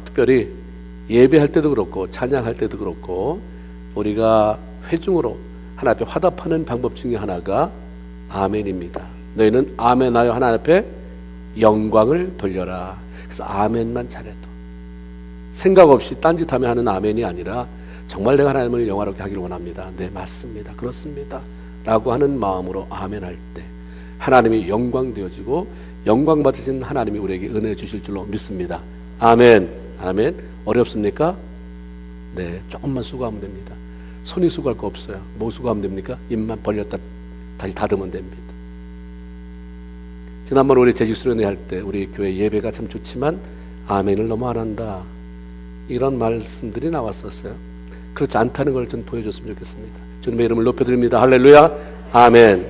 특별히 예배할 때도 그렇고 찬양할 때도 그렇고 우리가 회중으로 하나님 앞에 화답하는 방법 중에 하나가 아멘입니다. 너희는 아멘하여 하나님 앞에 영광을 돌려라. 그래서 아멘만 잘해도 생각 없이 딴짓하며 하는 아멘이 아니라 정말 내가 하나님을 영화롭게 하기를 원합니다. 네, 맞습니다. 그렇습니다. 라고 하는 마음으로 아멘할 때 하나님이 영광 되어지고 영광 받으신 하나님이 우리에게 은혜 주실 줄로 믿습니다. 아멘. 아멘. 어렵습니까? 네, 조금만 수고하면 됩니다. 손이 수고할 거 없어요. 뭐 수고하면 됩니까? 입만 벌렸다 다시 닫으면 됩니다. 지난번 우리 재직 수련회 할 때 우리 교회 예배가 참 좋지만 아멘을 너무 안 한다, 이런 말씀들이 나왔었어요. 그렇지 않다는 걸 좀 보여줬으면 좋겠습니다. 주님의 이름을 높여드립니다. 할렐루야. 아멘.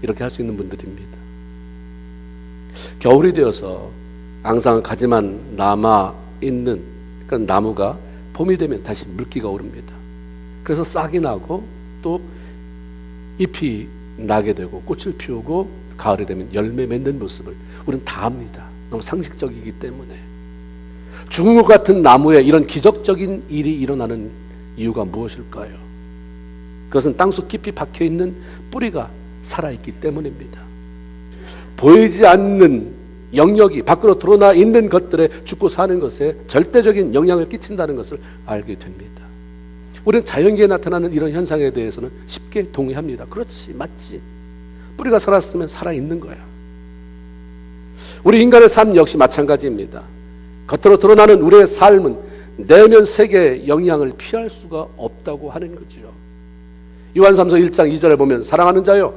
이렇게 할 수 있는 분들입니다. 겨울이 되어서 항상 가지만 남아있는 그러니까 나무가 봄이 되면 다시 물기가 오릅니다. 그래서 싹이 나고 또 잎이 나게 되고 꽃을 피우고 가을이 되면 열매 맺는 모습을 우리는 다 압니다. 너무 상식적이기 때문에. 죽은 것 같은 나무에 이런 기적적인 일이 일어나는 이유가 무엇일까요? 그것은 땅속 깊이 박혀있는 뿌리가 살아있기 때문입니다. 보이지 않는 영역이 밖으로 드러나 있는 것들에 죽고 사는 것에 절대적인 영향을 끼친다는 것을 알게 됩니다. 우리는 자연계에 나타나는 이런 현상에 대해서는 쉽게 동의합니다. 그렇지, 맞지. 뿌리가 살았으면 살아있는 거야. 우리 인간의 삶 역시 마찬가지입니다. 겉으로 드러나는 우리의 삶은 내면 세계의 영향을 피할 수가 없다고 하는 거죠. 요한삼서 1장 2절에 보면 사랑하는 자여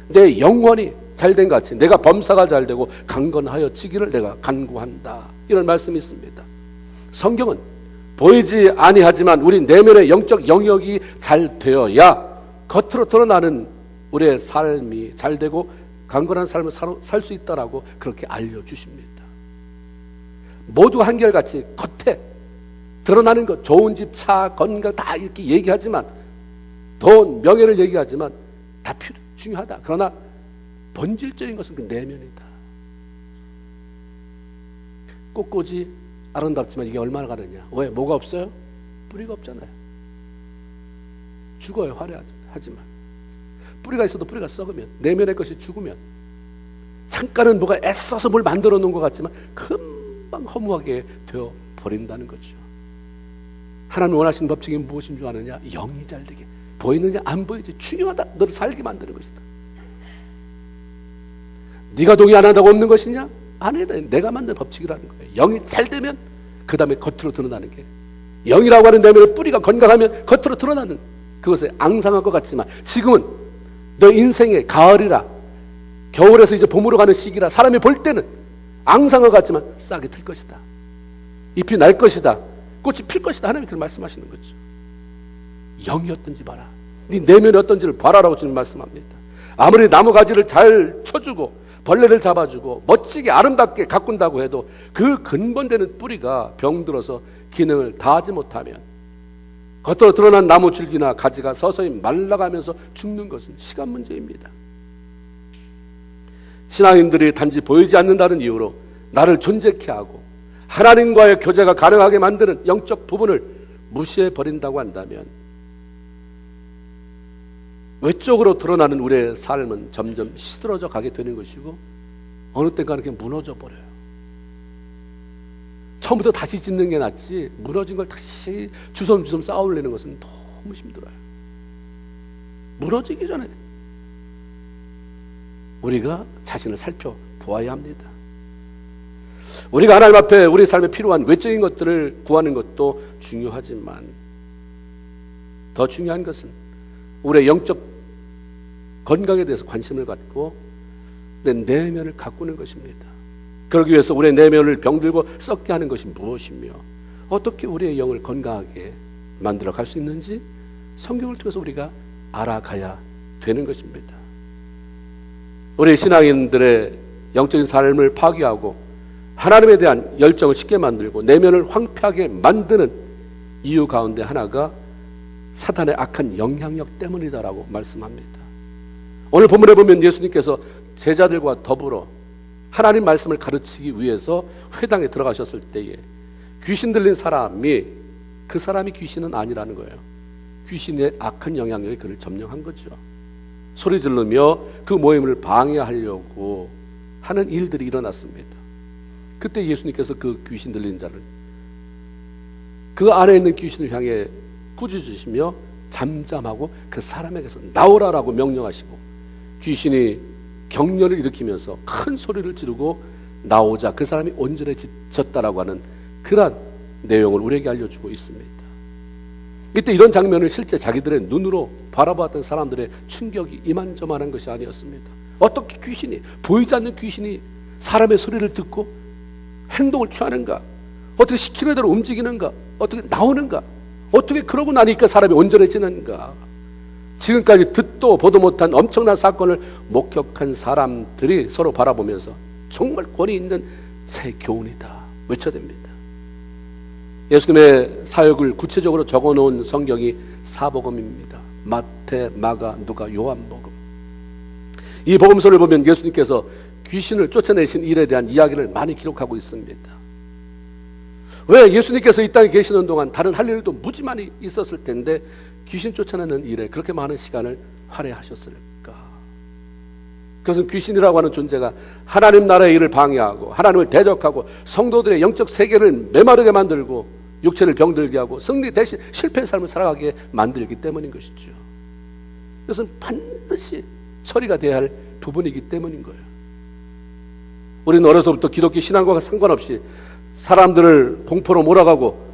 내 영혼이 잘된 같이 내가 범사가 잘되고 강건하여 지기를 내가 간구한다, 이런 말씀이 있습니다. 성경은 보이지 아니하지만 우리 내면의 영적 영역이 잘 되어야 겉으로 드러나는 우리의 삶이 잘되고 강건한 삶을 살 수 있다라고 그렇게 알려주십니다. 모두 한결같이 겉에 드러나는 것, 좋은 집, 차, 건강 다 이렇게 얘기하지만, 돈, 명예를 얘기하지만 다 중요하다. 그러나 본질적인 것은 그 내면이다. 꽃꽂이 아름답지만 이게 얼마나 가느냐? 왜? 뭐가 없어요? 뿌리가 없잖아요. 죽어요, 화려하지만. 뿌리가 있어도 뿌리가 썩으면, 내면의 것이 죽으면, 잠깐은 뭐가 애써서 뭘 만들어 놓은 것 같지만 금방 허무하게 되어 버린다는 거죠. 하나님 원하시는 법칙이 무엇인 줄 아느냐? 영이 잘되게. 보이느냐? 안 보이지. 중요하다. 너를 살게 만드는 것이다. 네가 동의 안 한다고 없는 것이냐? 아니다. 내가 만든 법칙이라는 거예요. 영이 잘되면 그 다음에 겉으로 드러나는 게, 영이라고 하는 내면의 뿌리가 건강하면 겉으로 드러나는, 그것에 앙상한 것 같지만 지금은 너 인생의 가을이라, 겨울에서 이제 봄으로 가는 시기라 사람이 볼 때는 앙상한 것 같지만 싹이 틀 것이다, 잎이 날 것이다, 꽃이 필 것이다. 하나님이 그렇게 말씀하시는 거죠. 영이 어떤지 봐라. 네 내면이 어떤지를 봐라라고 주님 말씀합니다. 아무리 나무 가지를 잘 쳐주고 벌레를 잡아주고 멋지게 아름답게 가꾼다고 해도 그 근본되는 뿌리가 병들어서 기능을 다하지 못하면 겉으로 드러난 나무 줄기나 가지가 서서히 말라가면서 죽는 것은 시간 문제입니다. 신앙인들이 단지 보이지 않는다는 이유로 나를 존재케 하고 하나님과의 교제가 가능하게 만드는 영적 부분을 무시해버린다고 한다면 외적으로 드러나는 우리의 삶은 점점 시들어져 가게 되는 것이고 어느 때가 그렇게 무너져 버려요. 처음부터 다시 짓는 게 낫지 무너진 걸 다시 주섬주섬 쌓아 올리는 것은 너무 힘들어요. 무너지기 전에 우리가 자신을 살펴보아야 합니다. 우리가 하나님 앞에 우리 삶에 필요한 외적인 것들을 구하는 것도 중요하지만 더 중요한 것은 우리의 영적 건강에 대해서 관심을 갖고 내 내면을 가꾸는 것입니다. 그러기 위해서 우리의 내면을 병들고 썩게 하는 것이 무엇이며 어떻게 우리의 영을 건강하게 만들어 갈 수 있는지 성경을 통해서 우리가 알아가야 되는 것입니다. 우리 신앙인들의 영적인 삶을 파괴하고 하나님에 대한 열정을 쉽게 만들고 내면을 황폐하게 만드는 이유 가운데 하나가 사탄의 악한 영향력 때문이다라고 말씀합니다. 오늘 본문에 보면 예수님께서 제자들과 더불어 하나님 말씀을 가르치기 위해서 회당에 들어가셨을 때에 귀신 들린 사람이 그 사람이 귀신은 아니라는 거예요. 귀신의 악한 영향력이 그를 점령한 거죠. 소리 지르며 그 모임을 방해하려고 하는 일들이 일어났습니다. 그때 예수님께서 그 귀신 들린 자를 그 안에 있는 귀신을 향해 꾸짖으시며 잠잠하고 그 사람에게서 나오라라고 명령하시고 귀신이 격렬을 일으키면서 큰 소리를 지르고 나오자 그 사람이 온전해졌다라고 하는 그러한 내용을 우리에게 알려주고 있습니다. 이때 이런 장면을 실제 자기들의 눈으로 바라보았던 사람들의 충격이 이만저만한 것이 아니었습니다. 어떻게 귀신이, 보이지 않는 귀신이 사람의 소리를 듣고 행동을 취하는가? 어떻게 시키는 대로 움직이는가? 어떻게 나오는가? 어떻게 그러고 나니까 사람이 온전해지는가? 지금까지 듣도 보도 못한 엄청난 사건을 목격한 사람들이 서로 바라보면서 정말 권위 있는 새 교훈이다 외쳐댑니다. 예수님의 사역을 구체적으로 적어놓은 성경이 사복음입니다. 마태, 마가, 누가, 요한복음. 이 복음서를 보면 예수님께서 귀신을 쫓아내신 일에 대한 이야기를 많이 기록하고 있습니다. 왜 예수님께서 이 땅에 계시는 동안 다른 할 일도 무지 많이 있었을 텐데 귀신 쫓아내는 일에 그렇게 많은 시간을 할애하셨을까? 그것은 귀신이라고 하는 존재가 하나님 나라의 일을 방해하고 하나님을 대적하고 성도들의 영적 세계를 메마르게 만들고 육체를 병들게 하고 승리 대신 실패의 삶을 살아가게 만들기 때문인 것이죠. 이것은 반드시 처리가 돼야 할 부분이기 때문인 거예요. 우리는 어려서부터 기독교 신앙과 상관없이 사람들을 공포로 몰아가고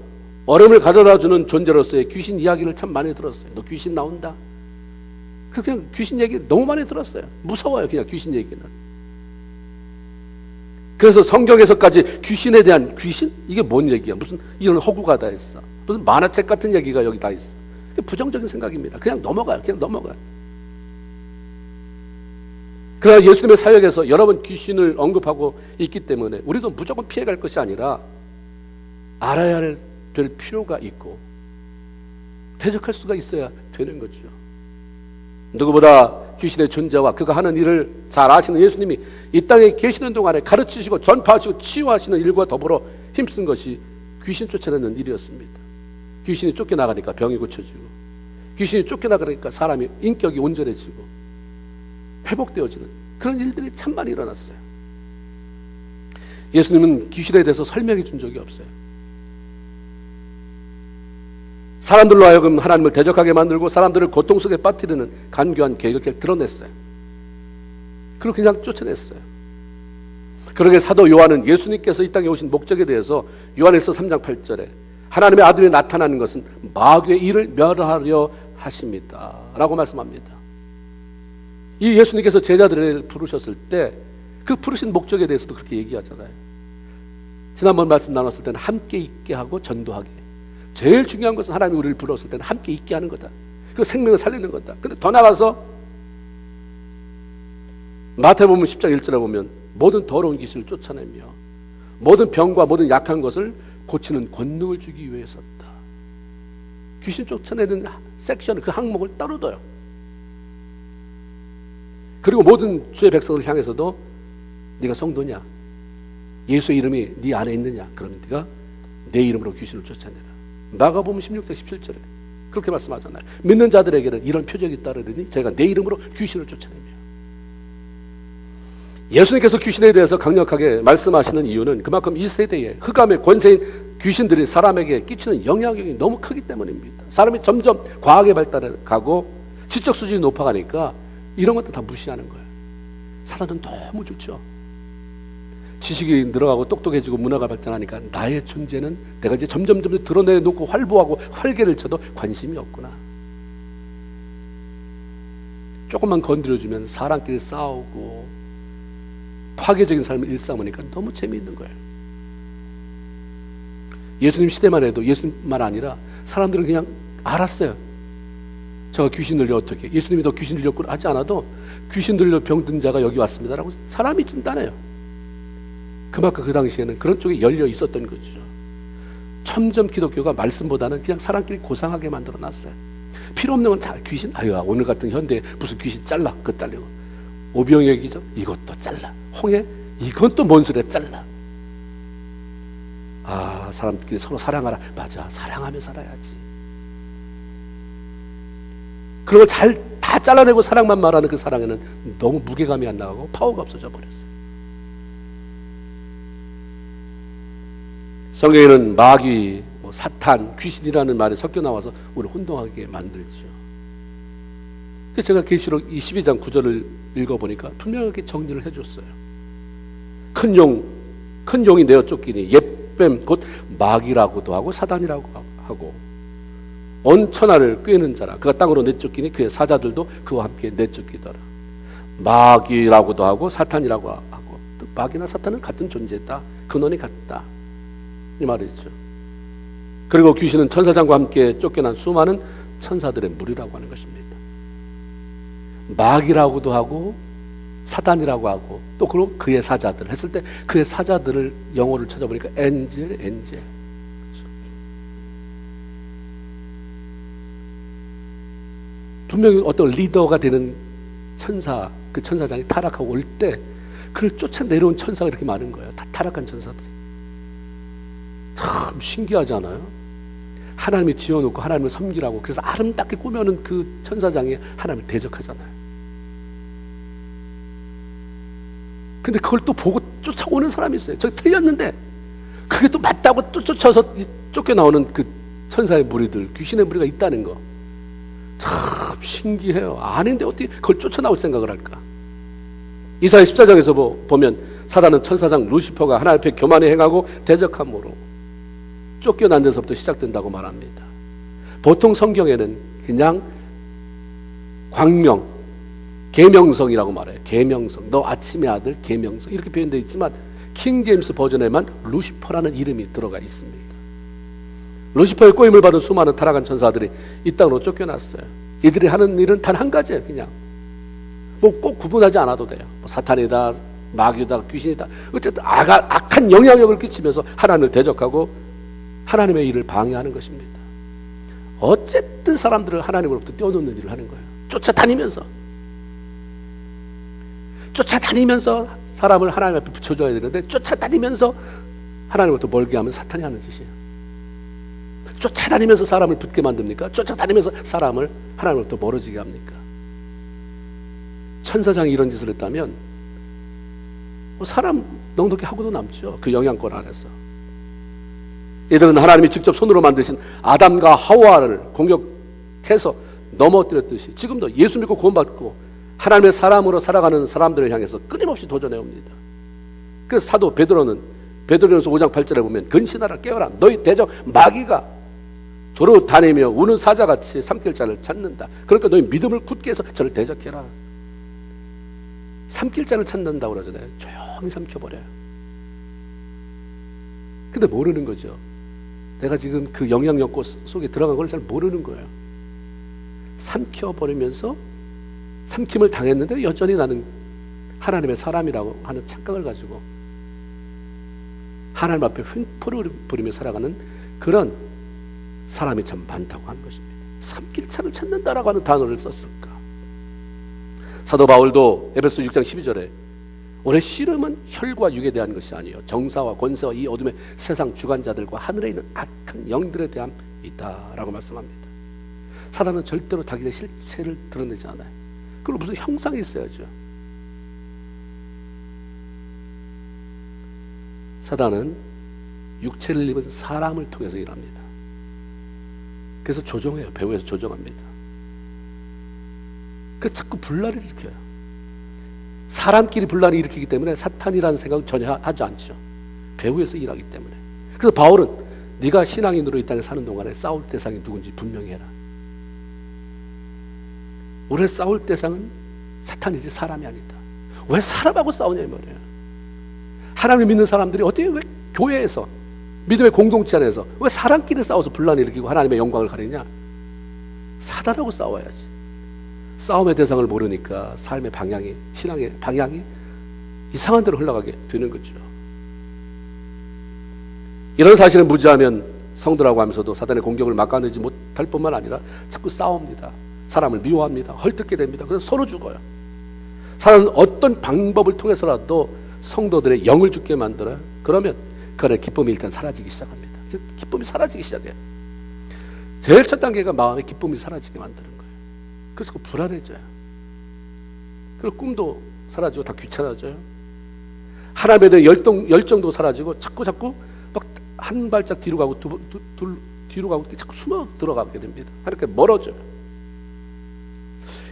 얼음을 가져다주는 존재로서의 귀신 이야기를 참 많이 들었어요. 너 귀신 나온다? 그냥 귀신 얘기 너무 많이 들었어요. 무서워요, 그냥 귀신 얘기는. 그래서 성경에서까지 귀신에 대한 귀신? 이게 뭔 얘기야? 무슨 이런 허구가 다 있어. 무슨 만화책 같은 얘기가 여기 다 있어. 부정적인 생각입니다. 그냥 넘어가요. 그냥 넘어가요. 그러나 예수님의 사역에서 여러 번 귀신을 언급하고 있기 때문에 우리도 무조건 피해갈 것이 아니라 알아야 될 필요가 있고 대적할 수가 있어야 되는 거죠. 누구보다 귀신의 존재와 그가 하는 일을 잘 아시는 예수님이 이 땅에 계시는 동안에 가르치시고 전파하시고 치유하시는 일과 더불어 힘쓴 것이 귀신 쫓아내는 일이었습니다. 귀신이 쫓겨나가니까 병이 고쳐지고 귀신이 쫓겨나가니까 사람이 인격이 온전해지고 회복되어지는 그런 일들이 참 많이 일어났어요. 예수님은 귀신에 대해서 설명해 준 적이 없어요. 사람들로 하여금 하나님을 대적하게 만들고 사람들을 고통 속에 빠뜨리는 간교한 계획을 드러냈어요. 그리고 그냥 쫓아냈어요. 그러게 사도 요한은 예수님께서 이 땅에 오신 목적에 대해서 요한일서 3장 8절에 하나님의 아들이 나타나는 것은 마귀의 일을 멸하려 하십니다 라고 말씀합니다. 이 예수님께서 제자들을 부르셨을 때 그 부르신 목적에 대해서도 그렇게 얘기하잖아요. 지난번 말씀 나눴을 때는 함께 있게 하고 전도하게. 제일 중요한 것은 하나님이 우리를 불렀을 때는 함께 있게 하는 거다. 그리고 생명을 살리는 거다. 근데 더 나가서 마태복음 10장 1절에 보면 모든 더러운 귀신을 쫓아내며 모든 병과 모든 약한 것을 고치는 권능을 주기 위해서다. 귀신 쫓아내는 섹션, 그 항목을 따로 둬요. 그리고 모든 주의 백성을 향해서도 네가 성도냐? 예수의 이름이 네 안에 있느냐? 그러면 네가 내 이름으로 귀신을 쫓아내라. 마가복음 16장 17절에 그렇게 말씀하잖아요. 믿는 자들에게는 이런 표적이 따르더니 저희가 내 이름으로 귀신을 쫓아내며. 예수님께서 귀신에 대해서 강력하게 말씀하시는 이유는 그만큼 이 세대에 흑암의 권세인 귀신들이 사람에게 끼치는 영향력이 너무 크기 때문입니다. 사람이 점점 과학에 발달해가고 지적 수준이 높아가니까 이런 것도 다 무시하는 거예요. 사단은 너무 좋죠. 지식이 늘어가고 똑똑해지고 문화가 발전하니까 나의 존재는 내가 이제 점점 드러내놓고 활보하고 활개를 쳐도 관심이 없구나. 조금만 건드려주면 사람끼리 싸우고 파괴적인 삶을 일삼으니까 너무 재미있는 거예요. 예수님 시대만 해도 예수님만 아니라 사람들은 그냥 알았어요. 저 귀신 들려 어떻게 예수님이 너 귀신 들렸구나 하지 않아도 귀신 들려 병든 자가 여기 왔습니다라고 사람이 진단해요. 그만큼 그 당시에는 그런 쪽에 열려 있었던 거죠. 점점 기독교가 말씀보다는 그냥 사람끼리 고상하게 만들어놨어요. 필요 없는 건 다 귀신. 아유, 오늘 같은 현대에 무슨 귀신 잘라. 그거 잘리고. 오병이어 기적 이것도 잘라. 홍해 이건 또 뭔 소리야 잘라. 아, 사람들끼리 서로 사랑하라. 맞아, 사랑하며 살아야지. 그런 걸 다 잘라내고 사랑만 말하는 그 사랑에는 너무 무게감이 안 나가고 파워가 없어져 버렸어요. 성경에는 마귀, 사탄, 귀신이라는 말이 섞여 나와서 우리를 혼동하게 만들죠. 그래서 제가 계시록 22장 9절을 읽어보니까 분명하게 정리를 해줬어요. 큰 용이 내어 쫓기니 옛뱀 곧 마귀라고도 하고 사단이라고 하고 온 천하를 꿰는 자라. 그가 땅으로 내쫓기니 그의 사자들도 그와 함께 내쫓기더라. 마귀라고도 하고 사탄이라고 하고, 또 마귀나 사탄은 같은 존재다. 근원이 같다. 이 말이죠. 그리고 귀신은 천사장과 함께 쫓겨난 수많은 천사들의 무리라고 하는 것입니다. 마귀라고도 하고 사단이라고 하고 또 그리고 그의 사자들 했을 때 그의 사자들을 영어를 찾아보니까 엔젤. 그렇죠. 분명히 어떤 리더가 되는 천사, 그 천사장이 타락하고 올 때 그를 쫓아내려온 천사가 이렇게 많은 거예요. 다 타락한 천사들이. 참 신기하지 않아요? 하나님이 지어놓고 하나님을 섬기라고 그래서 아름답게 꾸며놓은 그 천사장이 하나님을 대적하잖아요. 근데 그걸 또 보고 쫓아오는 사람이 있어요. 저기 틀렸는데 그게 또 맞다고 또 쫓아서 쫓겨나오는 그 천사의 무리들, 귀신의 무리가 있다는 거. 참 신기해요. 아닌데 어떻게 그걸 쫓아나올 생각을 할까? 이사야 14장에서 보면 사단은 천사장 루시퍼가 하나님 앞에 교만히 행하고 대적함으로 쫓겨난 데서부터 시작된다고 말합니다. 보통 성경에는 그냥 광명, 계명성이라고 말해요. 계명성, 너 아침의 아들 계명성 이렇게 표현되어 있지만 킹제임스 버전에만 루시퍼라는 이름이 들어가 있습니다. 루시퍼의 꼬임을 받은 수많은 타락한 천사들이 이 땅으로 쫓겨났어요. 이들이 하는 일은 단 한 가지예요. 그냥 꼭 구분하지 않아도 돼요. 사탄이다, 마귀다, 귀신이다. 어쨌든 악한 영향력을 끼치면서 하나님을 대적하고 하나님의 일을 방해하는 것입니다. 어쨌든 사람들을 하나님으로부터 떼어놓는 일을 하는 거예요. 쫓아다니면서 사람을 하나님 앞에 붙여줘야 되는데 쫓아다니면서 하나님으로부터 멀게 하면 사탄이 하는 짓이에요. 쫓아다니면서 사람을 붙게 만듭니까? 쫓아다니면서 사람을 하나님으로부터 멀어지게 합니까? 천사장이 이런 짓을 했다면 사람 넉넉히 하고도 남죠. 그 영향권 안에서. 이들은 하나님이 직접 손으로 만드신 아담과 하와를 공격해서 넘어뜨렸듯이 지금도 예수 믿고 구원받고 하나님의 사람으로 살아가는 사람들을 향해서 끊임없이 도전해옵니다. 그래서 사도 베드로전서 5장 8절에 보면 근신하라 깨어라 너희 대적 마귀가 도로 다니며 우는 사자같이 삼킬 자를 찾는다. 그러니까 너희 믿음을 굳게 해서 저를 대적해라. 삼킬 자를 찾는다고 그러잖아요. 조용히 삼켜버려요. 근데 모르는 거죠. 내가 지금 그 영향력 속에 들어간 걸 잘 모르는 거예요. 삼켜버리면서 삼킴을 당했는데 여전히 나는 하나님의 사람이라고 하는 착각을 가지고 하나님 앞에 횡포를 부리며 살아가는 그런 사람이 참 많다고 하는 것입니다. 삼킬 자를 찾는다라고 하는 단어를 썼을까? 사도 바울도 에베소 6장 12절에 올해 씨름은 혈과 육에 대한 것이 아니요 정사와 권세와 이 어둠의 세상 주관자들과 하늘에 있는 악한 영들에 대한 있다라고 말씀합니다. 사단은 절대로 자기의 실체를 드러내지 않아요. 그리고 무슨 형상이 있어야죠. 사단은 육체를 입은 사람을 통해서 일합니다. 그래서 조종해요. 배후에서 조종합니다. 그 자꾸 분란을 일으켜요. 사람끼리 분란을 일으키기 때문에 사탄이라는 생각을 전혀 하지 않죠. 배후에서 일하기 때문에. 그래서 바울은 네가 신앙인으로 이 땅에 사는 동안에 싸울 대상이 누군지 분명히 해라. 우리의 싸울 대상은 사탄이지 사람이 아니다. 왜 사람하고 싸우냐 이 말이에요. 하나님을 믿는 사람들이 어떻게 왜 교회에서 믿음의 공동체 안에서 왜 사람끼리 싸워서 분란을 일으키고 하나님의 영광을 가리냐? 사단하고 싸워야지. 싸움의 대상을 모르니까 삶의 방향이, 신앙의 방향이 이상한 데로 흘러가게 되는 거죠. 이런 사실을 무지하면 성도라고 하면서도 사단의 공격을 막아내지 못할 뿐만 아니라 자꾸 싸웁니다. 사람을 미워합니다. 헐뜯게 됩니다. 그래서 서로 죽어요. 사단은 어떤 방법을 통해서라도 성도들의 영을 죽게 만들어요. 그러면 그 안에 기쁨이 일단 사라지기 시작합니다. 기쁨이 사라지기 시작해요. 제일 첫 단계가 마음의 기쁨이 사라지게 만드는 거예요. 그래서 불안해져요. 그리고 꿈도 사라지고 다 귀찮아져요. 하나님에 대한 열정도 사라지고 자꾸 막 한 발짝 뒤로 가고 뒤로 가고 자꾸 숨어 들어가게 됩니다. 하나님께 멀어져요.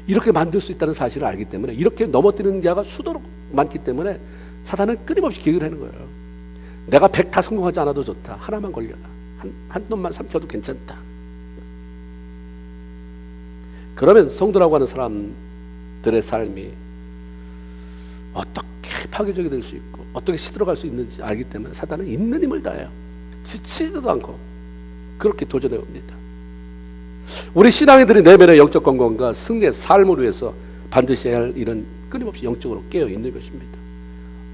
이렇게 만들 수 있다는 사실을 알기 때문에, 이렇게 넘어뜨리는 자가 수도로 많기 때문에 사단은 끊임없이 기획을 하는 거예요. 내가 100 다 성공하지 않아도 좋다. 하나만 걸려라. 한 놈만 삼켜도 괜찮다. 그러면 성도라고 하는 사람들의 삶이 어떻게 파괴적이 될 수 있고 어떻게 시들어갈 수 있는지 알기 때문에 사단은 있는 힘을 다해요. 지치지도 않고 그렇게 도전해 옵니다. 우리 신앙인들이 내면의 영적 건강과 승리의 삶을 위해서 반드시 해야 할 일은 끊임없이 영적으로 깨어 있는 것입니다.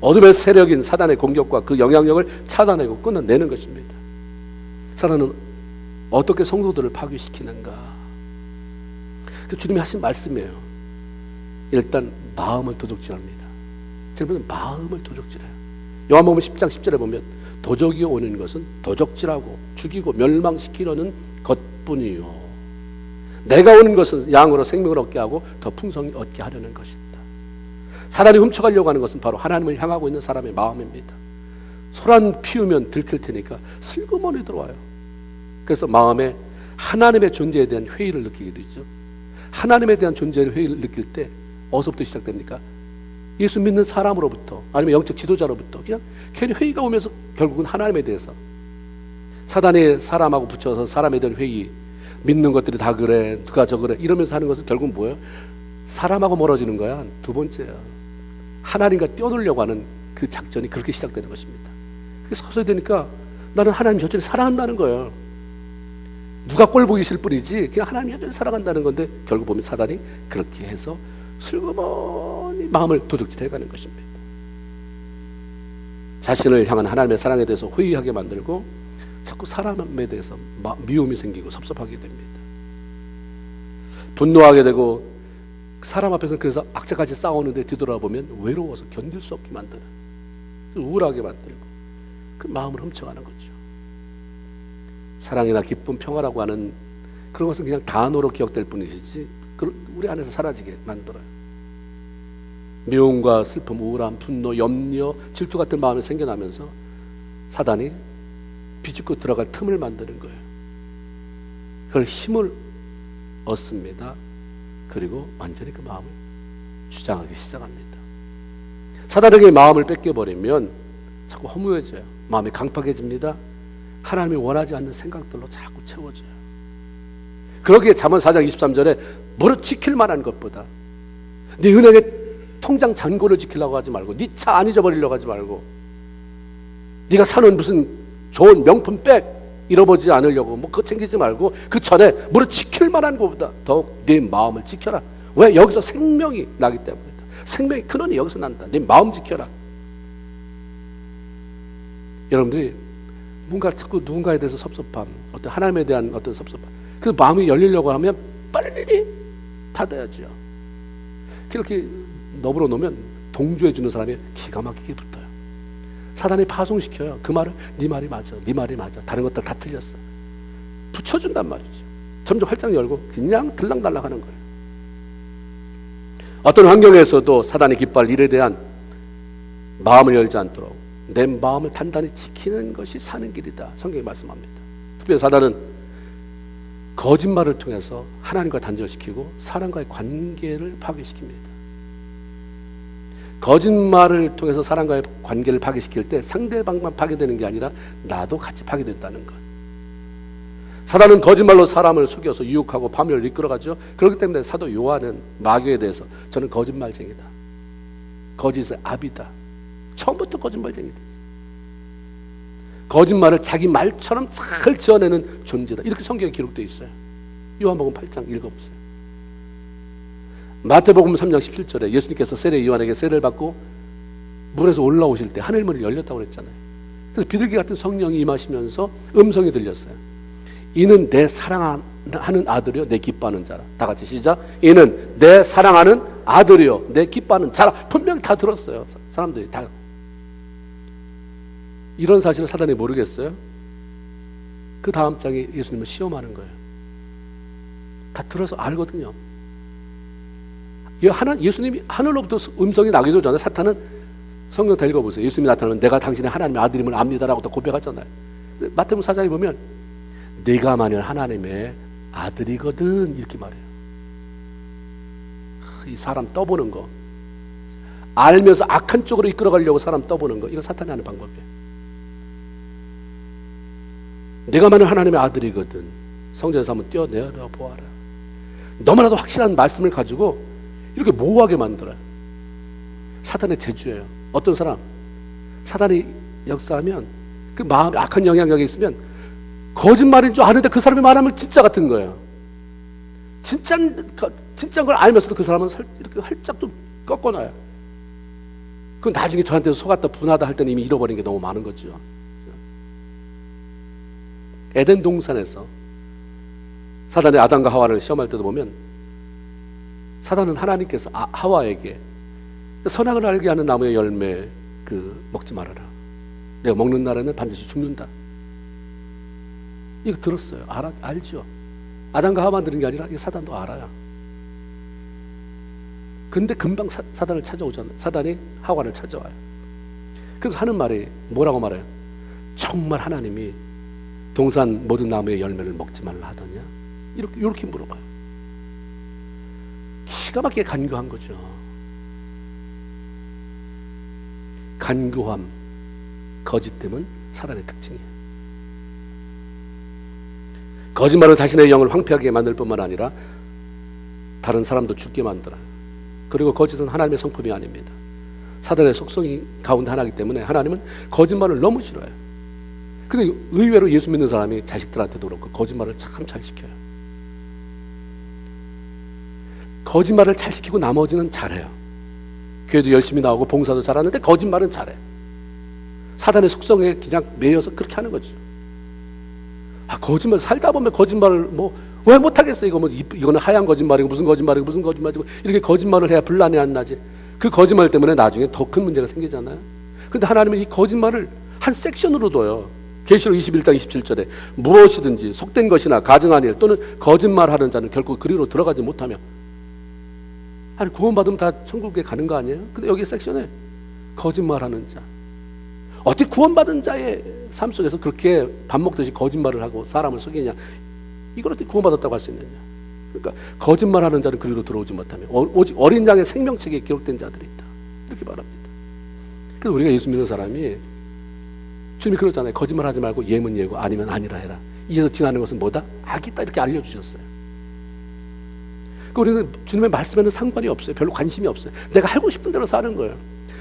어둠의 세력인 사단의 공격과 그 영향력을 차단하고 끊어내는 것입니다. 사단은 어떻게 성도들을 파괴시키는가? 그 주님이 하신 말씀이에요. 일단 마음을 도적질합니다. 여러분, 마음을 도적질해요. 요한복음 10장 10절에 보면 도적이 오는 것은 도적질하고 죽이고 멸망시키려는 것뿐이요, 내가 오는 것은 양으로 생명을 얻게 하고 더 풍성히 얻게 하려는 것이다. 사단이 훔쳐가려고 하는 것은 바로 하나님을 향하고 있는 사람의 마음입니다. 소란 피우면 들킬 테니까 슬그머니 들어와요. 그래서 마음에 하나님의 존재에 대한 회의를 느끼게 되죠. 하나님에 대한 존재의 회의를 느낄 때 어디서부터 시작됩니까? 예수 믿는 사람으로부터, 아니면 영적 지도자로부터 그냥 괜히 회의가 오면서 결국은 하나님에 대해서, 사단이 사람하고 붙여서 사람에 대한 회의, 믿는 것들이 다 그래, 누가 저 그래 이러면서 하는 것은 결국은 뭐예요? 사람하고 멀어지는 거야. 두 번째야, 하나님과 뛰어놀려고 하는 그 작전이 그렇게 시작되는 것입니다. 그래서 서서히 되니까 나는 하나님 여전히 사랑한다는 거예요. 누가 꼴 보기 싫을 뿐이지 그냥 하나님 여전히 사랑한다는 건데, 결국 보면 사단이 그렇게 해서 슬그머니 마음을 도적질해가는 것입니다. 자신을 향한 하나님의 사랑에 대해서 회의하게 만들고 자꾸 사람에 대해서 미움이 생기고 섭섭하게 됩니다. 분노하게 되고, 사람 앞에서는 그래서 악착같이 싸우는데 뒤돌아보면 외로워서 견딜 수 없게 만드는, 우울하게 만들고 그 마음을 훔쳐가는 거죠. 사랑이나 기쁨, 평화라고 하는 그런 것은 그냥 단어로 기억될 뿐이지 우리 안에서 사라지게 만들어요. 미움과 슬픔, 우울함, 분노, 염려, 질투 같은 마음이 생겨나면서 사단이 비집고 들어갈 틈을 만드는 거예요. 그걸 힘을 얻습니다. 그리고 완전히 그 마음을 주장하기 시작합니다. 사단에게 마음을 뺏겨버리면 자꾸 허무해져요. 마음이 강팍해집니다. 하나님이 원하지 않는 생각들로 자꾸 채워져요. 그러기에 잠언 4장 23절에 무릇 지킬 만한 것보다, 네 은행의 통장 잔고를 지키려고 하지 말고, 네 차 안 잊어버리려고 하지 말고, 네가 사는 무슨 좋은 명품 백 잃어버리지 않으려고 그거 챙기지 말고, 그 전에 무릇 지킬 만한 것보다 더욱 네 마음을 지켜라. 왜? 여기서 생명이 나기 때문이다. 생명의 근원이 여기서 난다. 네 마음 지켜라. 여러분들이 뭔가 자꾸 누군가에 대해서 섭섭함, 어떤 하나님에 대한 어떤 섭섭함, 그 마음이 열리려고 하면 빨리 닫아야죠. 그렇게 너브러 놓으면 동조해주는 사람이 기가 막히게 붙어요. 사단이 파송시켜요. 그 말을 네 말이 맞아, 네 말이 맞아, 다른 것들 다 틀렸어, 붙여준단 말이죠. 점점 활짝 열고 그냥 들락날락하는 거예요. 어떤 환경에서도 사단이 기뻐할 일에 대한 마음을 열지 않도록 내 마음을 단단히 지키는 것이 사는 길이다, 성경이 말씀합니다. 특별히 사단은 거짓말을 통해서 하나님과 단절시키고 사람과의 관계를 파괴시킵니다. 거짓말을 통해서 사람과의 관계를 파괴시킬 때 상대방만 파괴되는 게 아니라 나도 같이 파괴된다는 것. 사단은 거짓말로 사람을 속여서 유혹하고 파멸을 이끌어가죠. 그렇기 때문에 사도 요한은 마귀에 대해서 저는 거짓말쟁이다, 거짓의 아비다, 처음부터 거짓말쟁이다, 거짓말을 자기 말처럼 잘 지어내는 존재다, 이렇게 성경에 기록되어 있어요. 요한복음 8장 읽어보세요. 마태복음 3장 17절에 예수님께서 세례 요한에게 세례를 받고 물에서 올라오실 때 하늘문이 열렸다고 그랬잖아요. 그래서 비둘기 같은 성령이 임하시면서 음성이 들렸어요. 이는 내 사랑하는 아들이요 내 기뻐하는 자라. 다 같이 시작. 이는 내 사랑하는 아들이요 내 기뻐하는 자라. 분명히 다 들었어요. 사람들이 다. 이런 사실을 사단이 모르겠어요? 그 다음 장에 예수님을 시험하는 거예요. 다 들어서 알거든요. 예수님이 하늘로부터 음성이 나기도 전에 사탄은 성경 다 읽어보세요. 예수님이 나타나면 내가 당신의 하나님의 아들임을 압니다라고 또 고백하잖아요. 마태복음 4장에 보면 내가 만일 하나님의 아들이거든 이렇게 말해요. 이 사람 떠보는 거, 알면서 악한 쪽으로 이끌어가려고 사람 떠보는 거, 이거 사탄이 하는 방법이에요. 내가 만일 하나님의 아들이거든 성전에서 한번 뛰어내려 보아라. 너무나도 확실한 말씀을 가지고 이렇게 모호하게 만들어요. 사탄의 재주예요. 어떤 사람 사단이 역사하면 그 마음에 악한 영향력이 있으면 거짓말인 줄 아는데 그 사람이 말하면 진짜 같은 거예요. 진짜인 걸 알면서도 그 사람은 이렇게 활짝 또 꺾어놔요. 그 나중에 저한테 속았다 분하다 할 때는 이미 잃어버린 게 너무 많은 거죠. 에덴 동산에서 사단이 아담과 하와를 시험할 때도 보면 사단은 하나님께서 하와에게 선악을 알게 하는 나무의 열매 먹지 말아라. 내가 먹는 날에는 반드시 죽는다. 이거 들었어요. 알죠. 아담과 하와만 들은 게 아니라 이 사단도 알아요. 근데 금방 사단을 찾아오잖아요. 사단이 하와를 찾아와요. 그래서 하는 말이 뭐라고 말해요? 정말 하나님이 동산 모든 나무의 열매를 먹지 말라 하더냐? 이렇게 물어봐요. 기가 막히게 간교한 거죠. 간교함, 거짓됨은 사단의 특징이에요. 거짓말은 자신의 영을 황폐하게 만들 뿐만 아니라 다른 사람도 죽게 만들어요. 그리고 거짓은 하나님의 성품이 아닙니다. 사단의 속성이 가운데 하나이기 때문에 하나님은 거짓말을 너무 싫어해요. 근데 의외로 예수 믿는 사람이 자식들한테도 그렇고 거짓말을 참 잘 시켜요. 거짓말을 잘 시키고 나머지는 잘해요. 교회도 열심히 나오고 봉사도 잘하는데 거짓말은 잘해. 사단의 속성에 그냥 매여서 그렇게 하는 거죠. 거짓말 살다 보면 거짓말을 왜 못하겠어? 이거는 하얀 거짓말이고 무슨 거짓말이고 이렇게 거짓말을 해야 분란이 안 나지. 그 거짓말 때문에 나중에 더 큰 문제가 생기잖아요. 근데 하나님은 이 거짓말을 한 섹션으로 둬요. 계시록 21장 27절에 무엇이든지 속된 것이나 가증한 일 또는 거짓말하는 자는 결코 그리로 들어가지 못하며. 아니 구원받으면 다 천국에 가는 거 아니에요? 근데 여기 섹션에 거짓말하는 자. 어떻게 구원받은 자의 삶 속에서 그렇게 밥 먹듯이 거짓말을 하고 사람을 속이냐? 이걸 어떻게 구원받았다고 할 수 있느냐? 그러니까 거짓말하는 자는 그리로 들어오지 못하며 오직 어린 양의 생명책에 기록된 자들이 있다. 이렇게 말합니다. 그래서 우리가 예수 믿는 사람이 주님이 그러잖아요. 거짓말하지 말고 예면 예고 아니면 아니라 해라. 이에서 지나는 것은 뭐다? 악이다. 이렇게 알려주셨어요. 우리는 주님의 말씀에는 상관이 없어요. 별로 관심이 없어요. 내가 하고 싶은 대로 사는 거예요.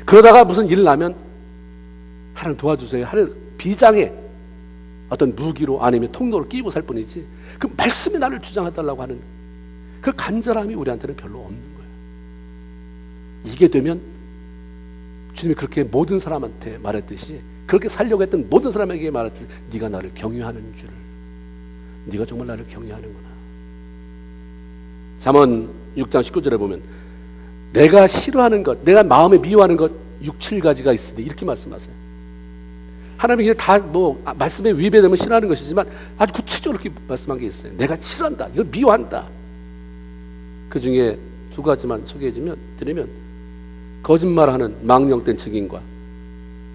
그러다가 무슨 일 나면 하나님 도와주세요. 하늘 비장의 어떤 무기로 아니면 통로로 끼고 살 뿐이지 그 말씀이 나를 주장해달라고 하는 그 간절함이 우리한테는 별로 없는 거예요. 이게 되면 주님이 그렇게 모든 사람한테 말했듯이 그렇게 살려고 했던 모든 사람에게 말했듯이 네가 나를 경유하는 줄, 네가 정말 나를 경유하는구나. 잠언 6장 19절에 보면 내가 싫어하는 것, 내가 마음에 미워하는 것 6, 7가지가 있으니 이렇게 말씀하세요. 하나님이 다 말씀에 위배되면 싫어하는 것이지만 아주 구체적으로 이렇게 말씀한 게 있어요. 내가 싫어한다, 이거 미워한다. 그 중에 2가지만 드리면 거짓말하는 망령된 증인과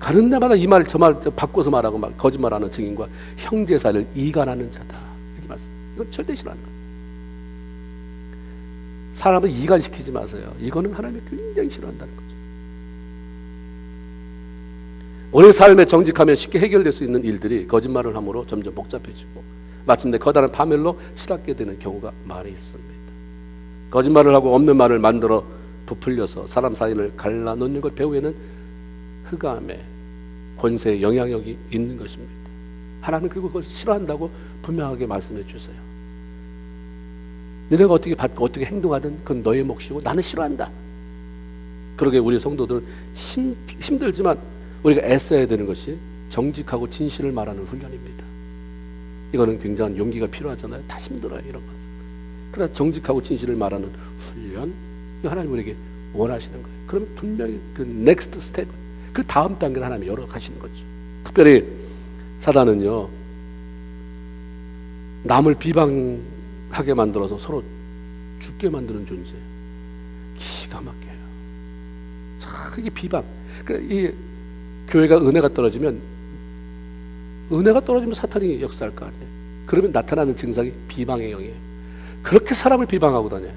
가는 데마다 이 말 저 말 바꿔서 말하고 막 거짓말하는 증인과 형제사를 이간하는 자다. 이렇게 말씀. 이건 절대 싫어하는 거예요. 사람을 이간시키지 마세요. 이거는 하나님이 굉장히 싫어한다는 거죠. 우리 삶에 정직하면 쉽게 해결될 수 있는 일들이 거짓말을 함으로 점점 복잡해지고 마침내 커다란 파멸로 치닫게 되는 경우가 많이 있습니다. 거짓말을 하고 없는 말을 만들어 부풀려서 사람 사이를 갈라놓는 것 배후에는 흑암의 권세의 영향력이 있는 것입니다. 하나님은 그리고 그걸 싫어한다고 분명하게 말씀해 주세요. 너네가 어떻게 받고 어떻게 행동하든 그건 너의 몫이고 나는 싫어한다. 그러게 우리 성도들은 힘들지만 우리가 애써야 되는 것이 정직하고 진실을 말하는 훈련입니다. 이거는 굉장한 용기가 필요하잖아요. 다 힘들어요, 이런 것은. 그러나 정직하고 진실을 말하는 훈련, 이거 하나님 우리에게 원하시는 거예요. 그러면 분명히 그 넥스트 스텝, 그 다음 단계를 하나님이 열어 가시는 거죠. 특별히 사단은요, 남을 비방하게 만들어서 서로 죽게 만드는 존재. 기가 막혀요. 자, 이게 비방. 이 교회가 은혜가 떨어지면 사탄이 역사할 거 아니에요. 그러면 나타나는 증상이 비방의 영이에요. 그렇게 사람을 비방하고 다녀요.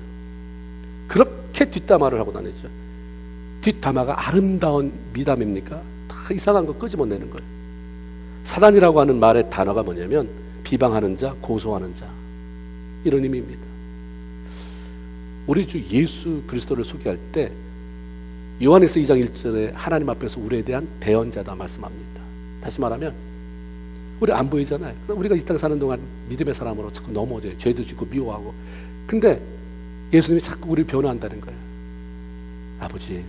그렇게 뒷담화를 하고 다니죠. 뒷담화가 아름다운 미담입니까? 다 이상한 거 끄집어내는 거예요. 사단이라고 하는 말의 단어가 뭐냐면 비방하는 자, 고소하는 자, 이런 의미입니다. 우리 주 예수 그리스도를 소개할 때 요한에서 2장 1절에 하나님 앞에서 우리에 대한 대언자다 말씀합니다. 다시 말하면 우리 안 보이잖아요. 우리가 이 땅 사는 동안 믿음의 사람으로 자꾸 넘어져요. 죄도 짓고 미워하고. 근데 예수님이 자꾸 우리를 변호한다는 거예요. 아버지,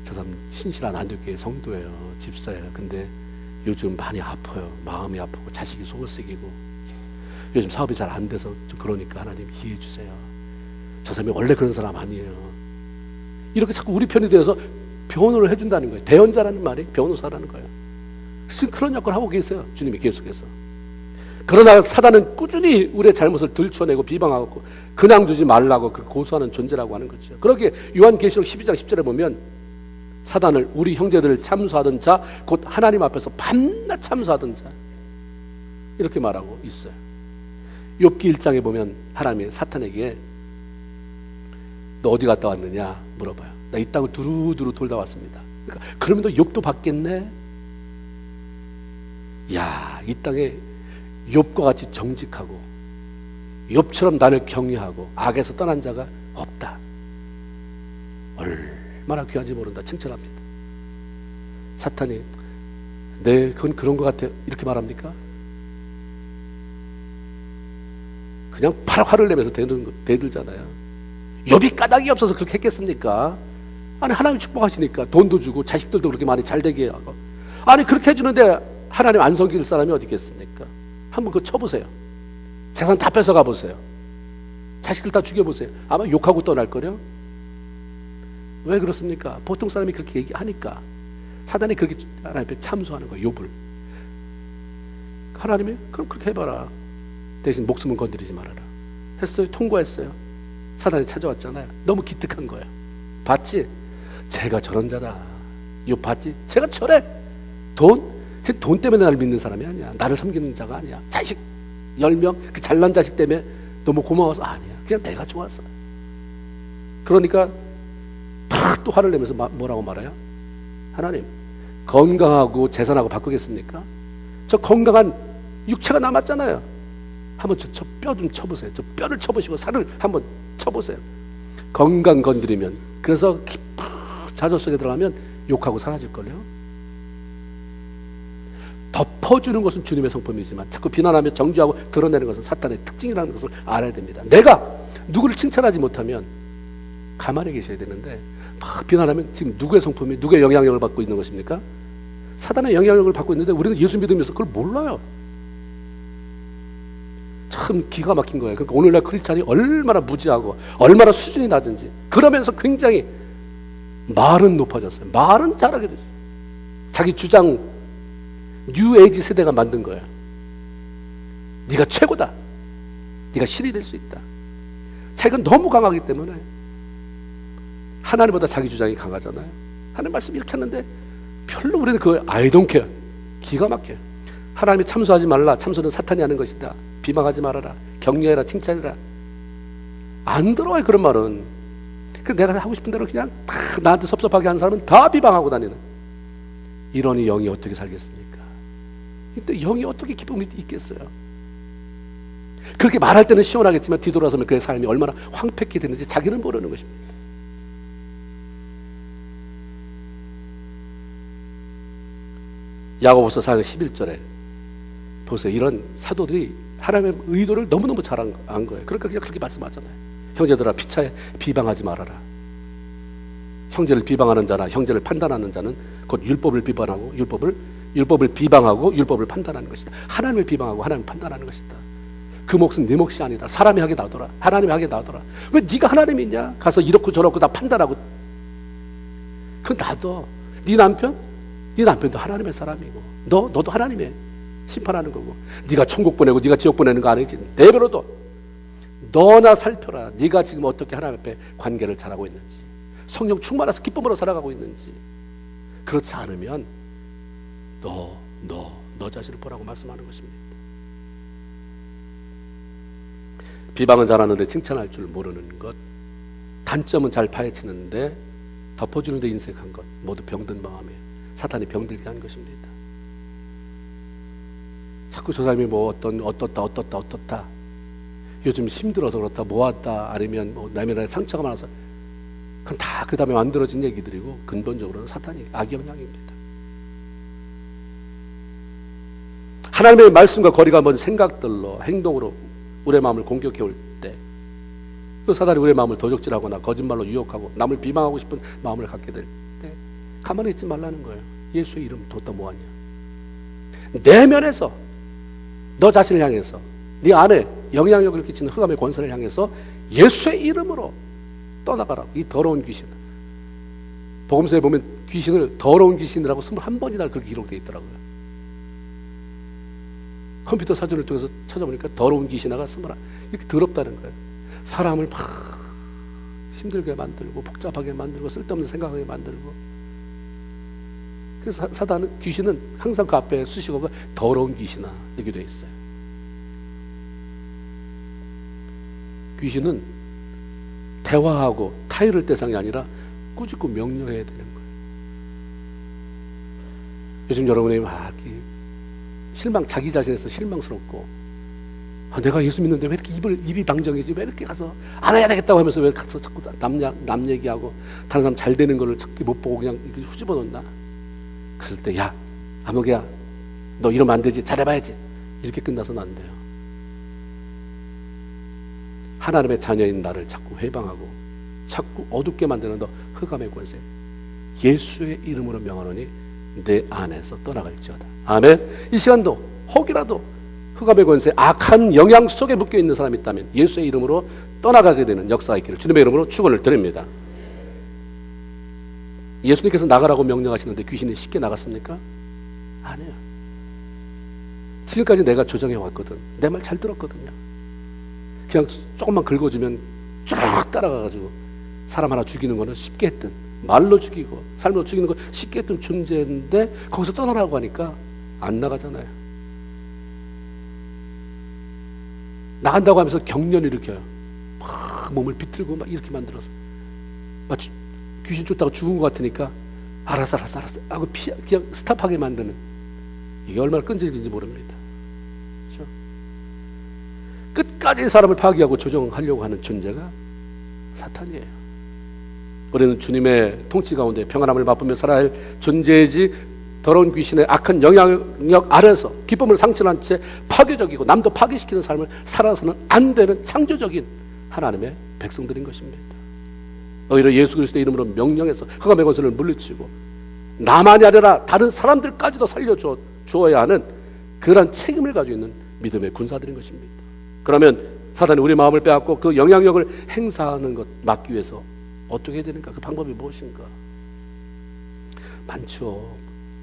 저 사람 신실한 안독교회 성도예요. 집사예요. 근데 요즘 많이 아파요. 마음이 아프고 자식이 속을 새기고 요즘 사업이 잘 안 돼서 좀 그러니까 하나님 이해해 주세요. 저 사람이 원래 그런 사람 아니에요. 이렇게 자꾸 우리 편이 되어서 변호를 해준다는 거예요. 대언자라는 말이 변호사라는 거예요. 지금 그런 역할을 하고 계세요. 주님이 계속해서. 그러나 사단은 꾸준히 우리의 잘못을 들춰내고 비방하고 근황 주지 말라고 그 고소하는 존재라고 하는 거죠. 그렇게 요한계시록 12장 10절에 보면 사단을 우리 형제들을 참수하던 자, 곧 하나님 앞에서 밤낮 참수하던 자, 이렇게 말하고 있어요. 욥기 1장에 보면 하나님이 사탄에게 너 어디 갔다 왔느냐 물어봐요. 나 이 땅을 두루두루 돌다 왔습니다. 그러니까 그러면 너 욥도 받겠네? 야, 이 땅에 욥과 같이 정직하고 욥처럼 나를 경외하고 악에서 떠난 자가 없다. 얼마나 귀한지 모른다 칭찬합니다. 사탄이 네, 그건 그런 것 같아 이렇게 말합니까? 그냥 화를 내면서 대들잖아요. 욥이 까닭이 없어서 그렇게 했겠습니까? 아니, 하나님 축복하시니까 돈도 주고 자식들도 그렇게 많이 잘 되게 하고, 아니 그렇게 해주는데 하나님 안 섬길 사람이 어디 있겠습니까? 한번 그거 쳐보세요. 재산 다 뺏어가 보세요. 자식들 다 죽여보세요. 아마 욕하고 떠날거려. 왜 그렇습니까? 보통 사람이 그렇게 얘기하니까. 사단이 그렇게 하나님 앞에 참소하는 거예요. 욥을. 하나님이 그럼 그렇게 해봐라. 대신 목숨은 건드리지 말아라. 했어요. 통과했어요. 사단이 찾아왔잖아요. 너무 기특한 거예요. 봤지? 제가 저런 자다. 욥 봤지? 제가 저래. 제 돈 때문에 나를 믿는 사람이 아니야. 나를 섬기는 자가 아니야. 자식 10명 그 잘난 자식 때문에 너무 고마워서 아니야. 그냥 내가 좋아서. 그러니까 팍 또 화를 내면서 뭐라고 말해요? 하나님, 건강하고 재산하고 바꾸겠습니까? 저 건강한 육체가 남았잖아요. 한번 저 뼈 좀 쳐보세요. 저 뼈를 쳐보시고 살을 한번 쳐보세요. 건강 건드리면, 그래서 깊은 자조 속에 들어가면 욕하고 사라질걸요. 덮어주는 것은 주님의 성품이지만 자꾸 비난하며 정죄하고 드러내는 것은 사탄의 특징이라는 것을 알아야 됩니다. 내가 누구를 칭찬하지 못하면 가만히 계셔야 되는데 막 비난하면 지금 누구의 성품이, 누구의 영향력을 받고 있는 것입니까? 사단의 영향력을 받고 있는데 우리는 예수 믿으면서 그걸 몰라요. 참 기가 막힌 거예요. 그러니까 오늘날 크리스찬이 얼마나 무지하고 얼마나 수준이 낮은지, 그러면서 굉장히 말은 높아졌어요. 말은 잘하게 됐어요. 자기 주장 뉴에이지 세대가 만든 거야. 네가 최고다. 네가 신이 될 수 있다. 자기가 너무 강하기 때문에 하나님보다 자기 주장이 강하잖아요. 하나님 말씀 이렇게 하는데 별로 우리는 그 I don't care. 기가 막혀요. 하나님이 참소하지 말라. 참소는 사탄이 하는 것이다. 비방하지 말아라. 격려해라. 칭찬해라. 안 들어와요, 그런 말은. 그래서 내가 하고 싶은 대로 그냥 다 나한테 섭섭하게 하는 사람은 다 비방하고 다니는. 이러니 영이 어떻게 살겠습니까? 이때 영이 어떻게 기쁨이 있겠어요? 그렇게 말할 때는 시원하겠지만 뒤돌아서면 그의 삶이 얼마나 황폐케 되는지 자기는 모르는 것입니다. 야고보서 4장 11절에 보세요. 이런 사도들이 하나님의 의도를 너무너무 잘 안 거예요. 그러니까 그냥 그렇게 말씀하잖아요. 형제들아, 피차에 비방하지 말아라. 형제를 비방하는 자나 형제를 판단하는 자는 곧 율법을 비방하고 율법을 비방하고 율법을 판단하는 것이다. 하나님을 비방하고 하나님을 판단하는 것이다. 그 몫은 네 몫이 아니다. 사람이 하게 놔둬라. 하나님이 하게 놔둬라. 왜 네가 하나님이 있냐? 가서 이렇고 저렇고 다 판단하고. 그건 놔둬. 네 남편 네 남편도 하나님의 사람이고 너도 하나님의 심판하는 거고 네가 천국 보내고 네가 지옥 보내는 거 아니지. 내버려둬. 너나 살펴라. 네가 지금 어떻게 하나님 앞에 관계를 잘하고 있는지, 성령 충만해서 기쁨으로 살아가고 있는지. 그렇지 않으면 너 자신을 보라고 말씀하는 것입니다. 비방은 잘하는데 칭찬할 줄 모르는 것, 단점은 잘 파헤치는데 덮어주는데 인색한 것, 모두 병든 마음에 사탄이 병들게 한 것입니다. 자꾸 저 사람이 뭐 어떻다 요즘 힘들어서 그렇다, 모았다, 아니면 뭐 남의 상처가 많아서, 그건 다 그 다음에 만들어진 얘기들이고 근본적으로는 사탄이 악의 영향입니다. 하나님의 말씀과 거리가 먼 생각들로, 행동으로 우리의 마음을 공격해 올 때, 그 사단이 우리의 마음을 도적질하거나 거짓말로 유혹하고 남을 비방하고 싶은 마음을 갖게 될 때 가만히 있지 말라는 거예요. 예수의 이름 뒀다 뭐하냐. 내면에서 너 자신을 향해서, 네 안에 영향력을 끼치는 흑암의 권세를 향해서 예수의 이름으로 떠나가라. 이 더러운 귀신. 복음서에 보면 귀신을 더러운 귀신이라고 21번이나 그렇게 기록되어 있더라고요. 컴퓨터 사전을 통해서 찾아보니까 더러운 귀신아가 21, 이렇게 더럽다는 거예요. 사람을 막 힘들게 만들고 복잡하게 만들고 쓸데없는 생각하게 만들고. 그래서 사단은, 귀신은 항상 그 앞에 수식어가 더러운 귀신아 이렇게 되어 있어요. 귀신은 대화하고 타이를 대상이 아니라 꾸짖고 명령해야 되는 거예요. 요즘 여러분이 막 자기 자신에서 실망스럽고, 내가 예수 믿는데 왜 이렇게 입이 방정이지? 왜 이렇게 가서 안 해야 되겠다고 하면서 왜 가서 자꾸 남 얘기하고 다른 사람 잘 되는 거를 자꾸 못 보고 그냥 이렇게 후집어 놓나? 그럴 때, 야, 아무개야, 너 이러면 안 되지. 잘해봐야지. 이렇게 끝나서는 안 돼요. 하나님의 자녀인 나를 자꾸 회방하고 자꾸 어둡게 만드는 너 흑암의 권세, 예수의 이름으로 명하노니 내 안에서 떠나갈지어다. 아멘. 이 시간도 혹이라도 흑암의 권세, 악한 영향 속에 묶여있는 사람이 있다면 예수의 이름으로 떠나가게 되는 역사가 있기를 주님의 이름으로 축원을 드립니다. 예수님께서 나가라고 명령하시는데 귀신이 쉽게 나갔습니까? 아니에요. 지금까지 내가 조정해 왔거든. 내 말 잘 들었거든요. 그냥 조금만 긁어주면 쭉 따라가가지고 사람 하나 죽이는 거는 쉽게 했던, 말로 죽이고 삶으로 죽이는 거 쉽게 했던 존재인데 거기서 떠나라고 하니까 안 나가잖아요. 나간다고 하면서 경련을 일으켜요. 막 몸을 비틀고 막 이렇게 만들어서 막 귀신 쫓다가 죽은 것 같으니까 알았어 하고 그냥 스탑하게 만드는, 이게 얼마나 끈질긴지 모릅니다. 그렇죠? 끝까지 사람을 파괴하고 조종하려고 하는 존재가 사탄이에요. 우리는 주님의 통치 가운데 평안함을 맛보며 살아야 할 존재이지, 더러운 귀신의 악한 영향력 아래서 기쁨을 상실한 채 파괴적이고 남도 파괴시키는 삶을 살아서는 안 되는 창조적인 하나님의 백성들인 것입니다. 오히려 예수 그리스도의 이름으로 명령해서 흑암의 권세를 물리치고 나만이 아니라 다른 사람들까지도 살려주어야 하는 그러한 책임을 가지고 있는 믿음의 군사들인 것입니다. 그러면 사단이 우리 마음을 빼앗고 그 영향력을 행사하는 것 막기 위해서 어떻게 해야 되는가? 그 방법이 무엇인가? 많죠.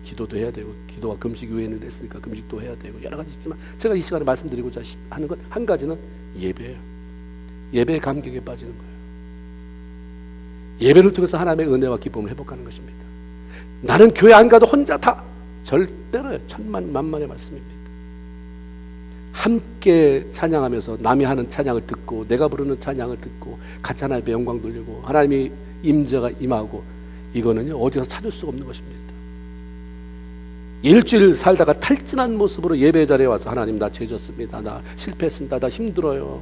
기도도 해야 되고, 기도와 금식 외에는 했으니까 금식도 해야 되고 여러 가지 있지만, 제가 이 시간에 말씀드리고자 하는 건 한 가지는 예배예요. 예배의 감격에 빠지는 거예요. 예배를 통해서 하나님의 은혜와 기쁨을 회복하는 것입니다. 나는 교회 안 가도 혼자 다, 절대로 천만만만의 말씀입니다. 함께 찬양하면서 남이 하는 찬양을 듣고 내가 부르는 찬양을 듣고 같이 하나님의 영광 돌리고 하나님의 임재가 임하고, 이거는요 어디서 찾을 수가 없는 것입니다. 일주일 살다가 탈진한 모습으로 예배 자리에 와서 하나님 나 죄 졌습니다, 나 실패했습니다, 나 힘들어요,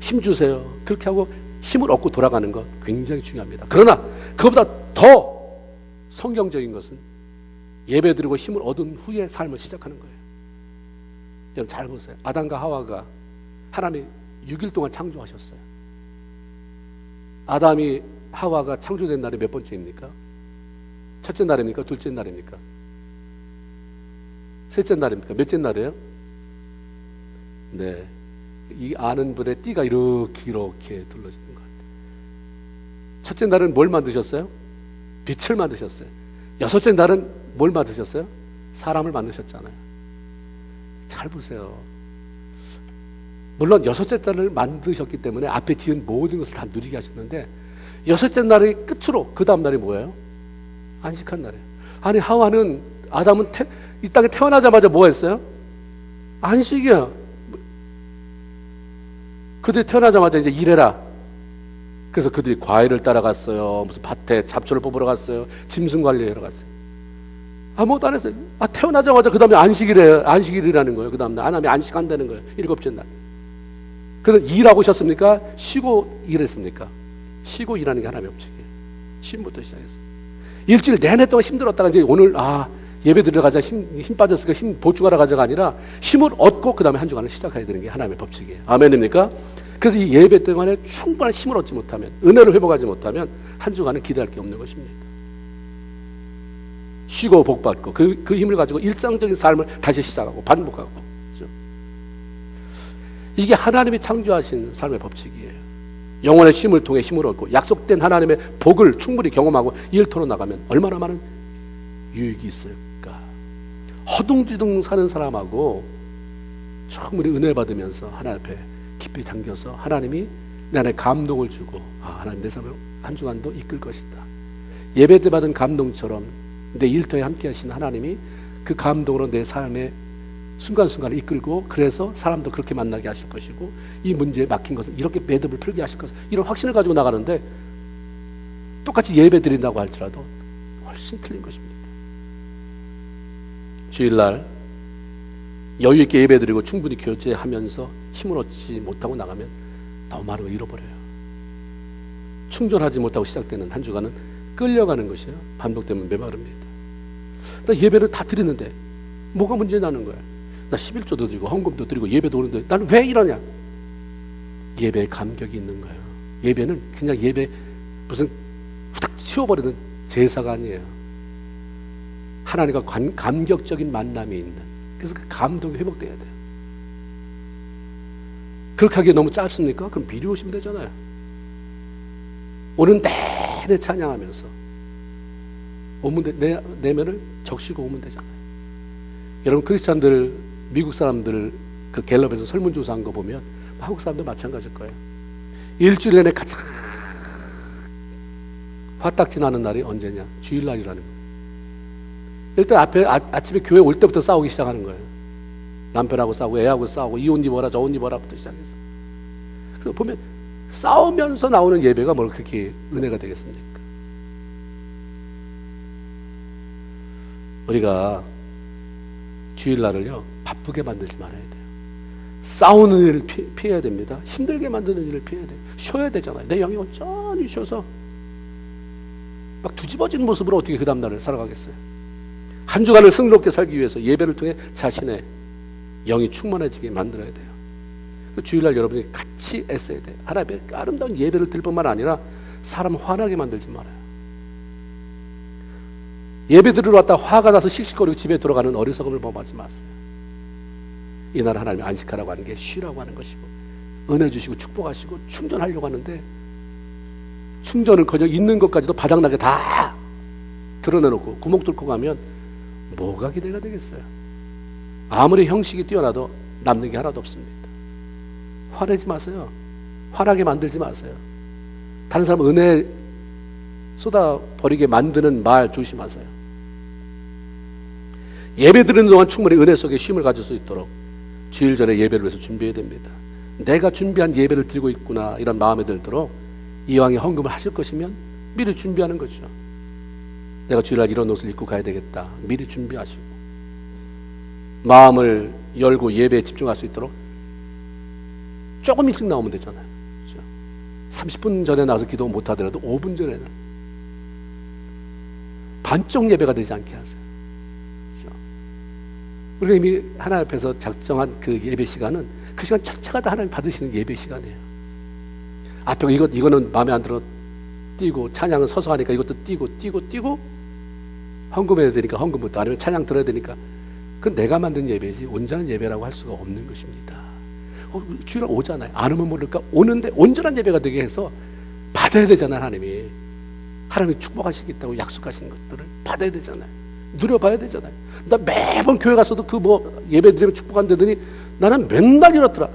힘 주세요, 그렇게 하고 힘을 얻고 돌아가는 것 굉장히 중요합니다. 그러나 그것보다 더 성경적인 것은 예배 드리고 힘을 얻은 후에 삶을 시작하는 거예요. 여러분 잘 보세요. 아담과 하와가 하나님이 6일 동안 창조하셨어요. 아담이 하와가 창조된 날이 몇 번째입니까? 첫째 날입니까? 둘째 날입니까? 셋째 날입니까? 몇째 날이에요? 네, 이 아는 분의 띠가 이렇게 둘러지는 것 같아요. 첫째 날은 뭘 만드셨어요? 빛을 만드셨어요. 여섯째 날은 뭘 만드셨어요? 사람을 만드셨잖아요. 잘 보세요. 물론 여섯째 날을 만드셨기 때문에 앞에 지은 모든 것을 다 누리게 하셨는데 여섯째 날이 끝으로 그 다음 날이 뭐예요? 안식한 날이에요. 아니 아담은 이 땅에 태어나자마자 뭐 했어요? 안식이야. 그들이 태어나자마자 이제 일해라. 그래서 그들이 과일을 따라갔어요. 무슨 밭에 잡초를 뽑으러 갔어요. 짐승 관리하러 갔어요. 아무것도 안 했어요. 태어나자마자 그 다음에 안식일이라는 거예요. 그 다음에 하나님이 안식한다는 거예요. 일곱째 날. 그래서 일하고 오셨습니까? 쉬고 일했습니까? 쉬고 일하는 게 하나님의 법칙이에요. 쉼부터 시작했어요. 일주일 내내 동안 힘들었다가 이제 오늘 예배 들어가자 힘 빠졌으니까 힘 보충하러 가자가 아니라 힘을 얻고 그 다음에 한 주간을 시작해야 되는 게 하나님의 법칙이에요. 아멘입니까? 그래서 이 예배 동안에 충분한 힘을 얻지 못하면, 은혜를 회복하지 못하면 한 주간은 기대할 게 없는 것입니다. 쉬고 복받고 그 힘을 가지고 일상적인 삶을 다시 시작하고 반복하고. 그렇죠? 이게 하나님이 창조하신 삶의 법칙이에요. 영혼의 쉼을 통해 힘을 얻고 약속된 하나님의 복을 충분히 경험하고 일터로 나가면 얼마나 많은 유익이 있을까. 허둥지둥 사는 사람하고 충분히 은혜 받으면서 하나님 앞에 깊이 잠겨서 하나님이 내 안에 감동을 주고 하나님 내 삶을 한 주간도 이끌 것이다. 예배 때 받은 감동처럼 내 일터에 함께 하신 하나님이 그 감동으로 내 삶의 순간순간을 이끌고 그래서 사람도 그렇게 만나게 하실 것이고 이 문제에 막힌 것은 이렇게 매듭을 풀게 하실 것을 이런 확신을 가지고 나가는데 똑같이 예배 드린다고 할지라도 훨씬 틀린 것입니다. 주일날 여유 있게 예배 드리고 충분히 교제하면서 힘을 얻지 못하고 나가면 너무 많은 걸 잃어버려요. 충전하지 못하고 시작되는 한 주간은 끌려가는 것이에요. 반복되면 메마릅니다. 나 예배를 다 드리는데 뭐가 문제 나는 거야? 나 11조도 드리고 헌금도 드리고 예배도 오는데 나는 왜 이러냐? 예배에 감격이 있는 거예요. 예배는 그냥 예배 무슨 후딱 치워버리는 제사가 아니에요. 하나님과 감격적인 만남이 있는, 그래서 그 감동이 회복돼야 돼요. 그렇게 하기에 너무 짧습니까? 그럼 미리 오시면 되잖아요. 오는 내내 찬양하면서 오면 내면을 적시고 오면 되잖아요. 여러분 크리스찬들, 미국 사람들 그 갤럽에서 설문조사한 거 보면 한국 사람들 마찬가지일 거예요. 일주일 내내 가장 화딱지 나는 날이 언제냐? 주일날이라는 거예요. 일단 아침에 교회 올 때부터 싸우기 시작하는 거예요. 남편하고 싸우고 애하고 싸우고 이 옷 입어라 저 옷 입어라부터 시작해서. 그래서 보면 싸우면서 나오는 예배가 뭘 그렇게 은혜가 되겠습니까? 우리가 주일날을요 바쁘게 만들지 말아야 돼요. 싸우는 일을 피해야 됩니다. 힘들게 만드는 일을 피해야 돼요. 쉬어야 되잖아요. 내 영이 온전히 쉬어서 막 뒤집어진 모습으로 어떻게 그 다음날을 살아가겠어요? 한 주간을 승롭게 살기 위해서 예배를 통해 자신의 영이 충만해지게 만들어야 돼요. 주일날 여러분이 같이 애써야 돼요. 하나님의 아름다운 예배를 드릴 뿐만 아니라 사람 화나게 만들지 말아요. 예배 드리러 왔다 화가 나서 씩씩거리고 집에 돌아가는 어리석음을 범하지 마세요. 이날 하나님이 안식하라고 하는 게 쉬라고 하는 것이고 은혜 주시고 축복하시고 충전하려고 하는데 충전을커녕 있는 것까지도 바닥나게 다 드러내놓고 구멍 뚫고 가면 뭐가 기대가 되겠어요? 아무리 형식이 뛰어나도 남는 게 하나도 없습니다. 화내지 마세요. 화나게 만들지 마세요. 다른 사람 은혜 쏟아버리게 만드는 말 조심하세요. 예배 드리는 동안 충분히 은혜 속에 쉼을 가질 수 있도록 주일 전에 예배를 위해서 준비해야 됩니다. 내가 준비한 예배를 드리고 있구나 이런 마음에 들도록 이왕에 헌금을 하실 것이면 미리 준비하는 거죠. 내가 주일날 이런 옷을 입고 가야 되겠다. 미리 준비하시고 마음을 열고 예배에 집중할 수 있도록 조금 일찍 나오면 되잖아요. 그렇죠? 30분 전에 나와서 기도 못하더라도 5분 전에는 반쪽 예배가 되지 않게 하세요. 그렇죠? 우리가 이미 하나님 앞에서 작정한 그 예배 시간은 그 시간 자체가 다 하나님 받으시는 예배 시간이에요. 앞에 이거는 마음에 안 들어 뛰고 찬양은 서서 하니까 이것도 뛰고 헌금해야 되니까 헌금부터 아니면 찬양 들어야 되니까 그건 내가 만든 예배지 온전한 예배라고 할 수가 없는 것입니다. 주일날 오잖아요. 안 오면 모를까 오는데 온전한 예배가 되게 해서 받아야 되잖아요. 하나님이 축복하시겠다고 약속하신 것들을 받아야 되잖아요. 누려봐야 되잖아요. 나 매번 교회 가서도 그 뭐 예배 드리면 축복한다더니 나는 맨날 이렇더라.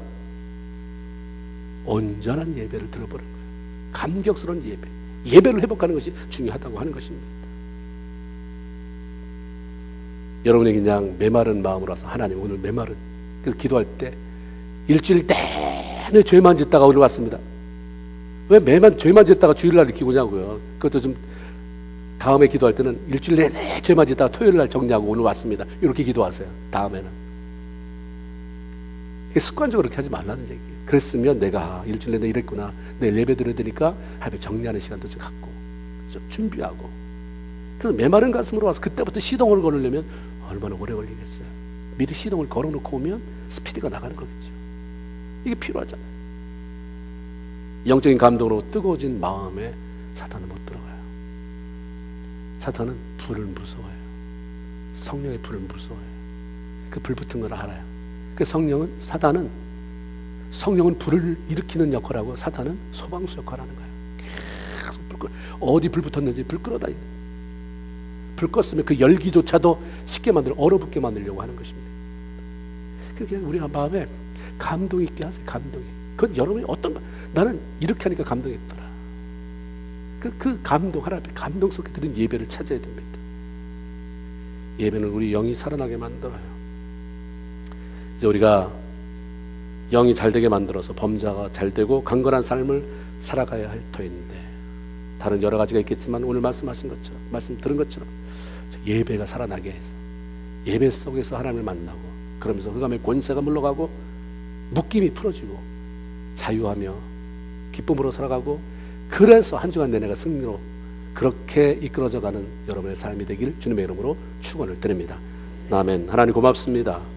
온전한 예배를 들어보는 거예요. 감격스러운 예배. 예배를 회복하는 것이 중요하다고 하는 것입니다. 여러분이 그냥 메마른 마음으로 와서 하나님 오늘 메마른, 그래서 기도할 때 일주일 내내 죄만 짓다가 오늘 왔습니다. 왜 매만 죄만 짓다가 주일날 이렇게 오냐고요. 그것도 좀 다음에 기도할 때는 일주일 내내 죄만 짓다가 토요일날 정리하고 오늘 왔습니다. 이렇게 기도하세요. 다음에는. 습관적으로 그렇게 하지 말라는 얘기예요. 그랬으면 내가 일주일 내내 이랬구나. 내일 예배 드려야 되니까 하루에 정리하는 시간도 좀 갖고 좀 준비하고. 그래서 메마른 가슴으로 와서 그때부터 시동을 걸으려면 얼마나 오래 걸리겠어요. 미리 시동을 걸어놓고 오면 스피드가 나가는 거겠죠. 이게 필요하잖아요. 영적인 감동으로 뜨거워진 마음에 사탄은 못 들어가요. 사탄은 불을 무서워해요. 성령의 불을 무서워해요. 그 불 붙은 걸 알아요. 그 사탄은 성령은 불을 일으키는 역할하고 사탄은 소방수 역할하는 거예요. 계속 어디 불 붙었는지 불 끌어다니는. 불 껐으면 그 열기조차도 쉽게 얼어붙게 만들려고 하는 것입니다. 그러니까 우리가 마음에 감동 있게 하세요. 감동이. 그건 여러분이 나는 이렇게 하니까 감동이 있더라. 그 감동, 하나님의 감동 속에 드는 예배를 찾아야 됩니다. 예배는 우리 영이 살아나게 만들어요. 이제 우리가 영이 잘되게 만들어서 범자가 잘되고 강건한 삶을 살아가야 할 터인데, 다른 여러 가지가 있겠지만 오늘 말씀 들은 것처럼 예배가 살아나게 해서 예배 속에서 하나님을 만나고, 그러면서 흑암의 권세가 물러가고 묶임이 풀어지고 자유하며 기쁨으로 살아가고, 그래서 한 주간 내내가 승리로 그렇게 이끌어져 가는 여러분의 삶이 되길 주님의 이름으로 축원을 드립니다. 아멘. 하나님 고맙습니다.